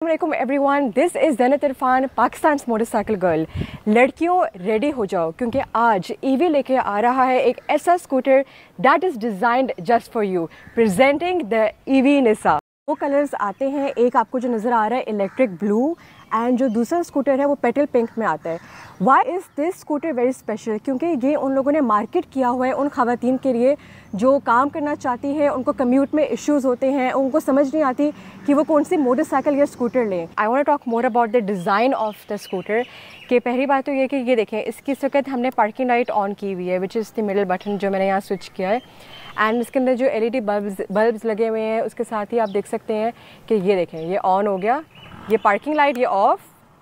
अस्सलामुअलैकुम everyone, this is Jannat Irfan, Pakistan motorcycle girl. लड़कियों ready हो जाओ क्योंकि आज ईवी लेके आ रहा है एक ऐसा scooter that is designed just for you, presenting the EV Nisa. दो कलर्स आते हैं, एक आपको जो नज़र आ रहा है इलेक्ट्रिक ब्लू एंड जो दूसरा स्कूटर है वो पेटल पिंक में आता है। Why is this scooter very special? क्योंकि ये उन लोगों ने मार्केट किया हुआ है उन ख़वातीन के लिए जो काम करना चाहती है, उनको कम्यूट में इश्यूज़ होते हैं, उनको समझ नहीं आती कि वो कौन सी मोटरसाइकिल या स्कूटर लें। I want to talk more about the design of the scooter. कि पहली बात तो ये कि ये देखें, इसकी इस वक्त हमने पार्किंग लाइट ऑन की हुई है, which is the middle button जो मैंने यहाँ स्विच किया है। एंड इसके अंदर जो LED बल्ब्स लगे हुए हैं, उसके साथ ही आप देख सकते हैं कि ये देखें, ये ऑन हो गया, ये पार्किंग लाइट, ये off,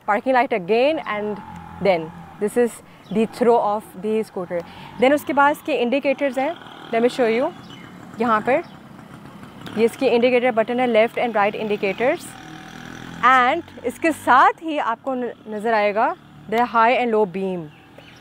parking light again, and then this is the throw of the scooter. Then उसके बाद इसके इंडिकेटर्स हैं, लेट मी शो यू। यहाँ पर ये इसकी इंडिकेटर बटन है, left and right indicators. And इसके साथ ही आपको नज़र आएगा the high and low beam.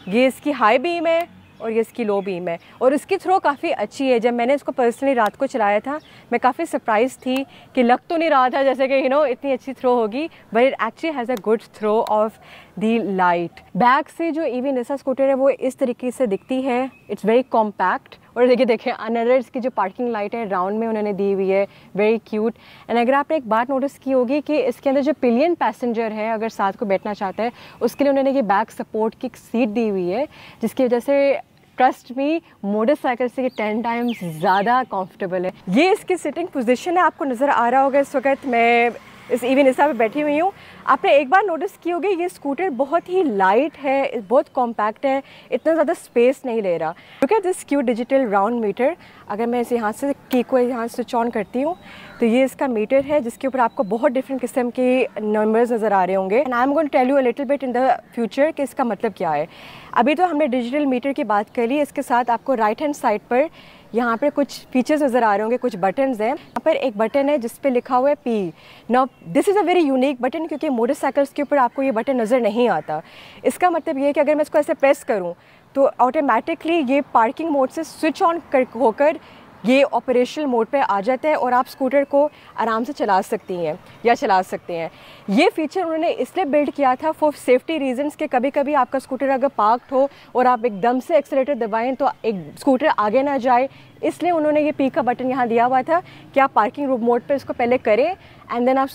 ये इसकी हाई बीम है और ये इसकी लो बीम है, और इसकी थ्रो काफ़ी अच्छी है। जब मैंने इसको पर्सनली रात को चलाया था, मैं काफ़ी सरप्राइज़ थी कि लग तो नहीं रहा था जैसे कि इतनी अच्छी थ्रो होगी, but it actually has a good throw of the light. Back से जो ईवी निसा स्कूटर है वो इस तरीके से दिखती है, इट्स वेरी कॉम्पैक्ट। और देखिए देखें अनदर्स की जो पार्किंग लाइट है राउंड में उन्होंने दी हुई है, वेरी क्यूट। एंड अगर आपने एक बात नोटिस की होगी कि इसके अंदर जो पिलियन पैसेंजर है, अगर साथ को बैठना चाहता है, उसके लिए उन्होंने ये बैक सपोर्ट की सीट दी हुई है, जिसकी वजह से ट्रस्ट मी मोटरसाइकिल से 10 टाइम्स ज़्यादा कंफर्टेबल है। ये इसकी सिटिंग पोजीशन है, आपको नज़र आ रहा होगा। इस वक्त मैं इस ईवी निसा पे बैठी हुई हूँ। आपने एक बार नोटिस की होगी ये स्कूटर बहुत ही लाइट है, बहुत कॉम्पैक्ट है, इतना ज़्यादा स्पेस नहीं ले रहा। Look at this cute digital round meter. अगर मैं इसे यहाँ से की को यहाँ स्विच ऑन करती हूँ तो ये इसका मीटर है, जिसके ऊपर आपको बहुत डिफरेंट किस्म के नंबर्स नज़र आ रहे होंगे। And I am going to tell you a little bit in the future कि इसका मतलब क्या है। अभी तो हमने डिजिटल मीटर की बात कर ली, इसके साथ आपको राइट हैंड साइड पर यहाँ पर कुछ फीचर्स नज़र आ रहे होंगे, कुछ बटन्स हैं। यहाँ पर एक बटन है जिस पे लिखा हुआ है P। Now this is a very unique button, क्योंकि मोटरसाइकिल्स के ऊपर आपको ये बटन नज़र नहीं आता। इसका मतलब ये है कि अगर मैं इसको ऐसे प्रेस करूँ तो ऑटोमेटिकली ये पार्किंग मोड से स्विच ऑन होकर ये ऑपरेशनल मोड पे आ जाता है और आप स्कूटर को आराम से चला सकती हैं या चला सकते हैं। ये फीचर उन्होंने इसलिए बिल्ड किया था फॉर सेफ्टी रीजंस कि कभी कभी आपका स्कूटर अगर पार्क्ड हो और आप एकदम से एक्सीलरेटर दबाएं तो एक स्कूटर आगे ना जाए, इसलिए उन्होंने ये P का बटन यहाँ दिया हुआ था कि आप पार्किंग मोड पर इसको पहले करें एंड देन आप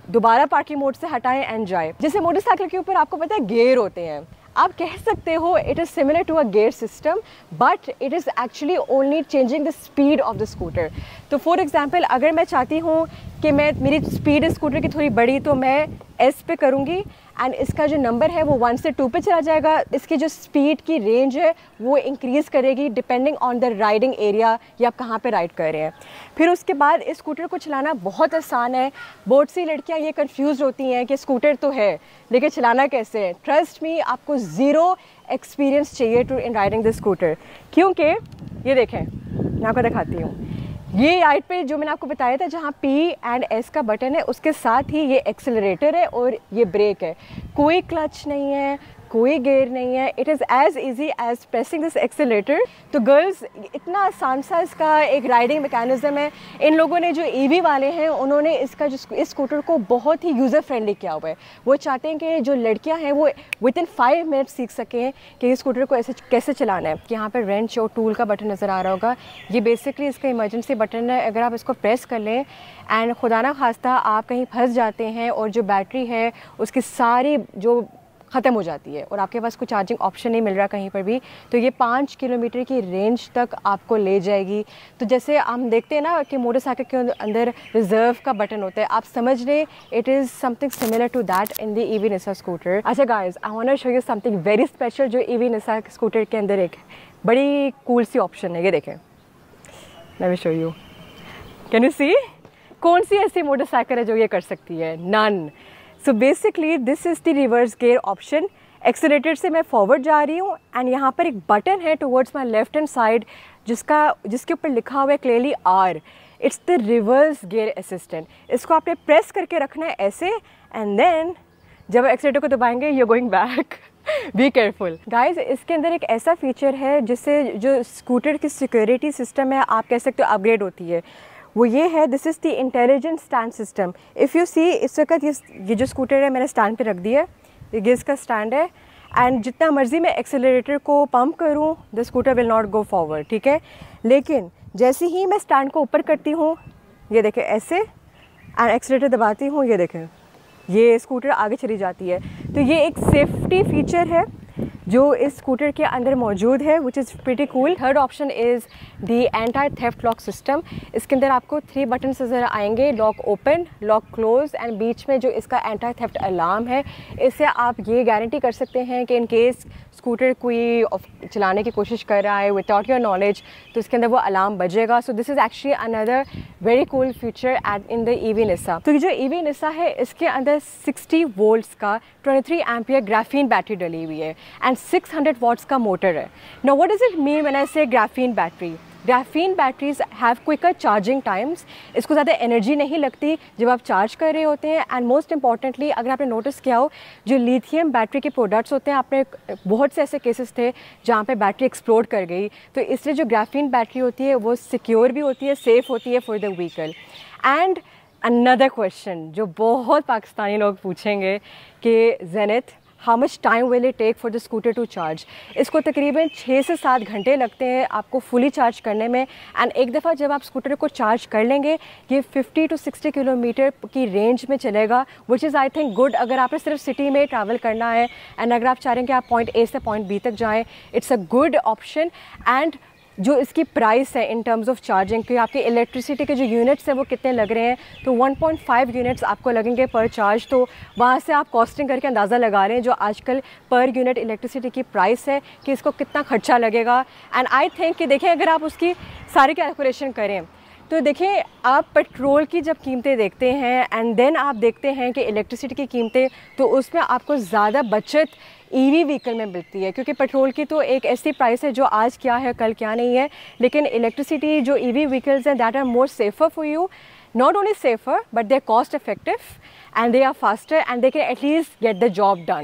दोबारा पार्किंग मोड से हटाएं एंड जाए। जैसे मोटरसाइकिल के ऊपर आपको पता है गियर होते हैं, आप कह सकते हो it is similar to a gear system, but it is actually only changing the speed of the scooter. तो फॉर एग्जांपल अगर मैं चाहती हूँ कि मेरी स्पीड स्कूटर की थोड़ी बड़ी, तो मैं S पे करूँगी एंड इसका जो नंबर है वो 1 से 2 पे चला जाएगा। इसकी जो स्पीड की रेंज है वो इंक्रीज़ करेगी depending on the riding area या आप कहाँ पे राइड कर रहे हैं। फिर उसके बाद इस स्कूटर को चलाना बहुत आसान है। बहुत सी लड़कियाँ ये कंफ्यूज होती हैं कि स्कूटर तो है लेकिन चलाना कैसे है। ट्रस्ट मी, आपको ज़ीरो एक्सपीरियंस चाहिए to in riding the scooter, क्योंकि ये देखें मैं आपको दिखाती हूँ। ये राइट पे जो मैंने आपको बताया था जहाँ P एंड S का बटन है, उसके साथ ही ये एक्सेलरेटर है और ये ब्रेक है। कोई क्लच नहीं है, कोई गियर नहीं है, it is as easy as pressing this accelerator. तो गर्ल्स, इतना आसान सा इसका एक राइडिंग मैकेनिज़्म है। इन लोगों ने जो ईवी वाले हैं उन्होंने इसका जो इस स्कूटर को बहुत ही यूज़र फ्रेंडली किया हुआ है। वो चाहते हैं कि जो लड़कियां हैं वो विद इन 5 मिनट सीख सकें कि इस स्कूटर को ऐसे कैसे चलाना है। यहाँ पर रेंच और टूल का बटन नज़र आ रहा होगा, ये बेसिकली इसका इमरजेंसी बटन है। अगर आप इसको प्रेस कर लें एंड खुदा ना खास्ता आप कहीं फंस जाते हैं और जो बैटरी है उसकी सारी जो ख़त्म हो जाती है और आपके पास कोई चार्जिंग ऑप्शन नहीं मिल रहा कहीं पर भी, तो ये 5 किलोमीटर की रेंज तक आपको ले जाएगी। तो जैसे हम देखते हैं ना कि मोटरसाइकिल के अंदर रिज़र्व का बटन होता है, आप समझ लें it is something similar to that in the EV Nisa scooter. अच्छा guys, I want to show you something very special जो ईवी निसा स्कूटर के अंदर एक बड़ी कूल सी ऑप्शन है। ये देखें, let me show you, can you see? कौन सी ऐसी मोटरसाइकिल है जो ये कर सकती है? None. So basically this is the reverse gear option. Accelerator से मैं फॉरवर्ड जा रही हूँ एंड यहाँ पर एक बटन है towards my left hand side जिसके ऊपर लिखा हुआ है clearly R। It's the reverse gear assistant. इसको आपने प्रेस करके रखना है ऐसे एंड देन जब एक्सीलरेटर को दबाएंगे you going back. Be careful guys. इसके अंदर एक ऐसा फीचर है जिससे जो स्कूटर की सिक्योरिटी सिस्टम है आप कह सकते हो अपग्रेड होती है। वो ये है, this is the intelligent stand system. If you see, इस वक्त ये जो स्कूटर है मैंने स्टैंड पे रख दिया है, ये इसका स्टैंड है, एंड जितना मर्ज़ी मैं एक्सेलरेटर को पंप करूँ the scooter will not go forward, ठीक है। लेकिन जैसे ही मैं स्टैंड को ऊपर करती हूँ, ये देखें ऐसे, एंड एक्सेलरेटर दबाती हूँ, ये देखें ये स्कूटर आगे चली जाती है। तो ये एक सेफ्टी फीचर है जो इस स्कूटर के अंदर मौजूद है, which is pretty cool. Third option is the anti theft lock system. इसके अंदर आपको 3 बटन्स नज़र आएंगे, lock open, lock close, and बीच में जो इसका एंटी थेफ्ट अलार्म है। इससे आप ये गारंटी कर सकते हैं कि इन केस स्कूटर कोई चलाने की कोशिश कर रहा है विदाउट योर नॉलेज, तो इसके अंदर वो अलार्म बजेगा। So this is actually another very cool feature in the EV Nissa। तो ये जो EV Nissa है, इसके अंदर 60 वोल्ट्स का 23 एम्पियर ग्राफीन बैटरी डली हुई है एंड 600 वाट्स का मोटर है। Now what does it mean when I say graphene battery? Graphene batteries have quicker charging times. इसको ज़्यादा एनर्जी नहीं लगती जब आप चार्ज कर रहे होते हैं। एंड मोस्ट इंपॉर्टेंटली, अगर आपने नोटिस किया हो, जो लिथियम बैटरी के प्रोडक्ट्स होते हैं, आपने बहुत से ऐसे केसेस थे जहाँ पे बैटरी एक्सप्लोड कर गई। तो इसलिए जो ग्राफीन बैटरी होती है वो सिक्योर भी होती है, सेफ़ होती है for the vehicle. And another question जो बहुत पाकिस्तानी लोग पूछेंगे कि Zenith, how much time will it take for the scooter to charge? इसको तकरीबन 6 से 7 घंटे लगते हैं आपको फुली चार्ज करने में। एंड एक दफ़ा जब आप स्कूटर को चार्ज कर लेंगे, ये 50 to 60 किलोमीटर की रेंज में चलेगा, which is I think good अगर आपने सिर्फ सिटी में ट्रैवल करना है। एंड अगर आप चाह रहे हैं कि आप पॉइंट A से पॉइंट B तक जाएँ, it's a good option. And जो इसकी प्राइस है इन टर्म्स ऑफ चार्जिंग कि आपके इलेक्ट्रिसिटी के जो यूनिट्स हैं वो कितने लग रहे हैं, तो 1.5 यूनिट्स आपको लगेंगे पर चार्ज। तो वहाँ से आप कॉस्टिंग करके अंदाज़ा लगा रहे हैं जो आजकल पर यूनिट इलेक्ट्रिसिटी की प्राइस है कि इसको कितना खर्चा लगेगा। एंड आई थिंक कि देखें, अगर आप उसकी सारी कैलकुलेशन करें तो देखें, आप पेट्रोल की जब कीमतें देखते हैं एंड देन आप देखते हैं कि इलेक्ट्रिसिटी की कीमतें, तो उसमें आपको ज़्यादा बचत EV व्हीकल में मिलती है, क्योंकि पेट्रोल की तो एक ऐसी प्राइस है जो आज क्या है कल क्या नहीं है। लेकिन इलेक्ट्रिसिटी जो EV व्हीकल्स हैं, that are more safer for you, not only safer but they are cost effective and they are faster and they can at least get the job done.